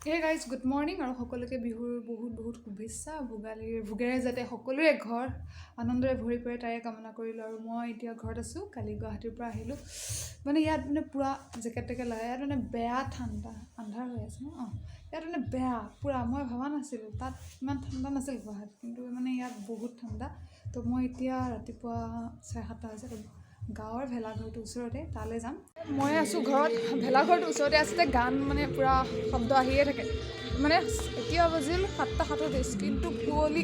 Hey guys good morning আৰু সকলোকে বিহুৰ বহুত বহুত শুভেচ্ছা ভোগেৰে যাতে সকলোৰে ঘৰ আনন্দৰে ভৰি পৰে তাৰে কামনা কৰিলোঁ। আৰু মই এতিয়া ঘৰত আছোঁ, কালি গুৱাহাটীৰ পৰা আহিলোঁ। মানে ইয়াত মানে পূৰা জেকেট টেকেট লাগে, ইয়াত মানে বেয়া ঠাণ্ডা, আন্ধাৰ হৈ আছে ন। ইয়াত মানে বেয়া পূৰা, মই ভবা নাছিলোঁ তাত ইমান ঠাণ্ডা নাছিল গুৱাহাটীত, কিন্তু মানে ইয়াত বহুত ঠাণ্ডা। তো মই এতিয়া ৰাতিপুৱা 7:30 হৈছে, গাঁৱৰ ভেলাঘৰটোৰ ওচৰতে, তালৈ যাম। মই আছোঁ ঘৰত, ভেলাঘৰটোৰ ওচৰতে আছে, গান মানে পূৰা শব্দ আহিয়ে থাকে। মানে এতিয়া বাজিল 7:37, কিন্তু কুঁৱলী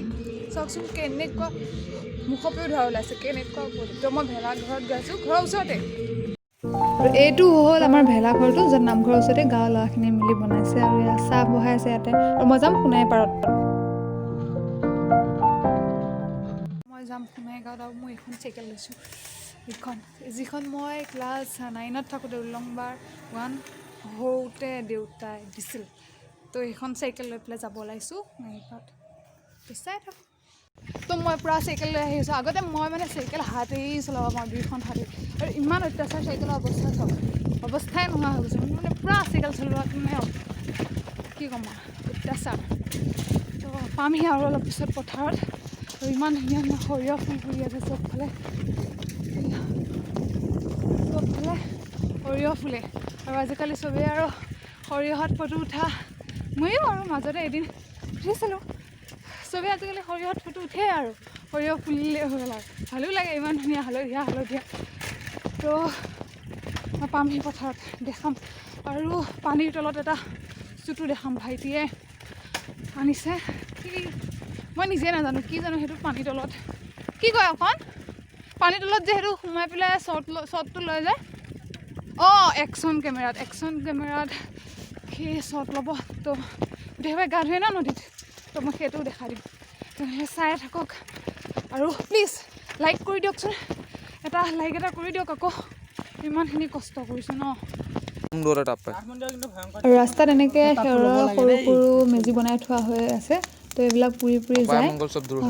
চাওকচোন কেনেকুৱা মুখপেও ধৰা ওলাইছে, কেনেকুৱা কুঁৱলী। তো মই ভেলাঘৰত গৈ আছোঁ, ঘৰৰ ওচৰতে। আৰু এইটো হ'ল আমাৰ ভেলাঘৰটো, য'ত নামঘৰৰ ওচৰতে গাঁৱৰ ল'ৰাখিনিয়ে মিলি বনাইছে, আৰু ইয়াত চাহ বহাই আছে ইয়াতে। আৰু মই যাম সোণাইপাৰত, সোণাইগাঁৱত। আৰু মই এইখন চাইকেল লৈছোঁ, যিখন মই ক্লাছ 9ত থাকোঁতে উলংবাৰ 1 সৰুতে দেউতাই দিছিল। তো এইখন চাইকেল লৈ পেলাই যাব ওলাইছোঁ সোণাইগাঁৱত। চাই থাকোঁ। তো মই পূৰা চাইকেল লৈ আহি আছোঁ। আগতে মই মানে চাইকেল হাতেই চলাব পাৰোঁ, 2খন হাতেই। আৰু ইমান অত্যাচাৰ চাইকেলৰ অৱস্থাই নোহোৱা হৈ গৈছে। মানে পূৰা চাইকেল চলোৱাত মানে কি ক'ম আৰু অত্যাচাৰ। তো পামহি আৰু অলপ পিছত পথাৰত। আৰু ইমান ধুনীয়া ধুনীয়া সৰিয়হ ফুল ফুলি আছে চবফালে সৰিয়হ ফুলে। আৰু আজিকালি চবেই আৰু সৰিয়হত ফটো উঠা, ময়ো আৰু মাজতে এদিন উঠিছিলোঁ। চবেই আজিকালি সৰিয়হত ফটো উঠেই, আৰু সৰিয়হ ফুলিলে হৈ গ'ল। আৰু ভালো লাগে, ইমান ধুনীয়া হালধীয়া হালধীয়া। তো মই পামহি পথাৰত, দেখাম। আৰু পানীৰ তলত এটা চুটো দেখাম, ভাইটিয়ে আনিছে। কি মই নিজে নাজানো কি জানো, সেইটো পানীৰ তলত কি কয় অকণ, পানীৰ তলত যে সেইটো সোমাই পেলাই শ্বটটো লৈ যায়। একশ্যন কেমেৰাত সেই শ্বট ল'ব। তো গোটেইসোপাই গা ধুৱে ন নদীত, তো মই সেইটোও দেখাই দিম। তেনেহ'লে চাই থাকক, আৰু প্লিজ লাইক কৰি দিয়কচোন, লাইক এটা কৰি দিয়ক আকৌ, ইমানখিনি কষ্ট কৰিছোঁ ন। আৰু ৰাস্তাত এনেকৈ সেউৰৰ সৰু সৰু মেজি বনাই থোৱা হৈ আছে। তো এইবিলাক পুৰি পুৰি যায়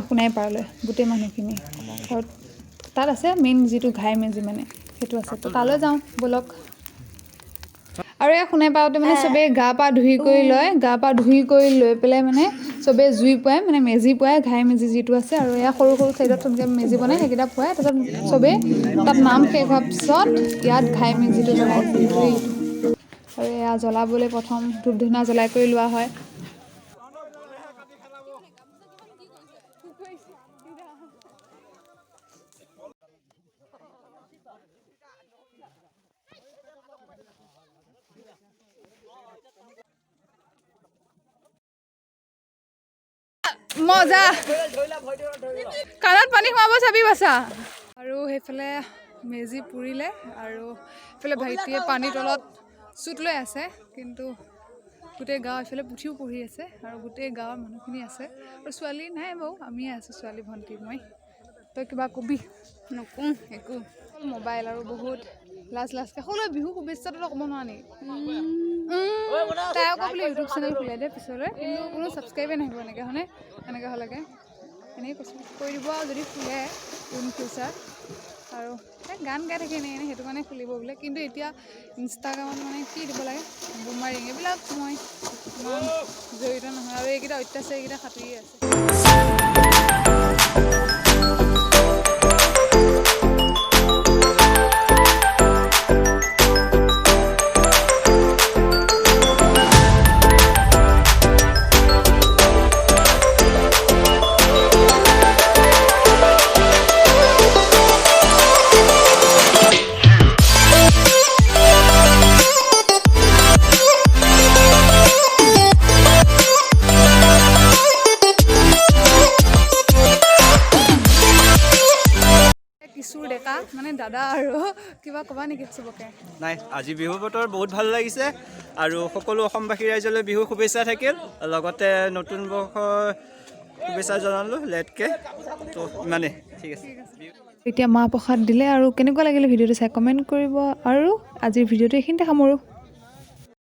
সোণাইপাৰলৈ গোটেই মানুহখিনি। আৰু তাত আছে মেইন যিটো ঘাই মেজি, মানে সেইটো আছে। তো তালৈ যাওঁ ব'লক। আৰু এই সোণাইপাৰতে মানে চবেই গা পা ধুই কৰি লৈ পেলাই মানে চবেই জুই পুৱাই, মানে মেজি পুৱাই, ঘাই মেজি যিটো আছে। আৰু এয়া সৰু সৰু চাইডত তেনেকৈ মেজি বনাই, সেইকেইটা পুৱাই। তাৰপিছত চবেই তাত নাম শেষ হোৱাৰ পিছত ইয়াত ঘাই মেজিটো জ্বলাই। আৰু এয়া জ্বলাবলৈ প্ৰথম ধূপ ধূনা জ্বলাই কৰি লোৱা হয়। মজা, কাণত পানী সোমাব, চাবি বাচা। আৰু সেইফালে মেজি পুৰিলে, আৰু সেইফালে ভাইটিয়ে পানীৰ তলত চুট লৈ আছে। কিন্তু গোটেই গাঁও এইফালে পুথিও পঢ়ি আছে, আৰু গোটেই গাঁৱৰ মানুহখিনি আছে। আৰু ছোৱালী নাই বাৰু, আমিয়ে আছোঁ, ছোৱালী ভণ্টি মই। তই কিবা কবি? নকওঁ একো, মোবাইল। আৰু বহুত লাজকে সকলোৱে বিহু শুভেচ্ছাটো ক'ব নোৱাৰা নেকি? তাই আকৌ বোলে ইউটিউব চেনেল খোলাই দে পিছলৈ, কিন্তু কোনো ছাবস্ক্ৰাইবেই নাহিব এনেকৈ হয়নে? এনেকৈ হ'লেগে এনেকৈ কৈছোঁ, কৈ দিব আৰু যদি খোলে ইন ফিউচাৰ। আৰু গান গাই থাকে এনেই সেইটো কাৰণে খুলিব বোলে। কিন্তু এতিয়া ইনষ্টাগ্ৰামত মানে কি দিব লাগে, বুমাৰিং, এইবিলাক মই ইমান জড়িত নহয়। আৰু এইকেইটা অত্যাচাৰ, এইকেইটা সাঁতুৰিয়ে আছে। ডেকা মানে দাদা, আৰু কিবা ক'বা নেকি চবকে? নাই, আজি বিহু বতৰ বহুত ভাল লাগিছে। আৰু সকলো অসমবাসী ৰাইজলৈ বিহু শুভেচ্ছা থাকিল, লগতে নতুন বৰ্ষৰ শুভেচ্ছা জনালোঁ লেটকৈ। তো ইমানেই, ঠিক আছে। এতিয়া মাহ প্ৰসাদ দিলে। আৰু কেনেকুৱা লাগিলে ভিডিঅ'টো চাই কমেণ্ট কৰিব। আৰু আজিৰ ভিডিঅ'টো এইখিনিতে সামৰোঁ।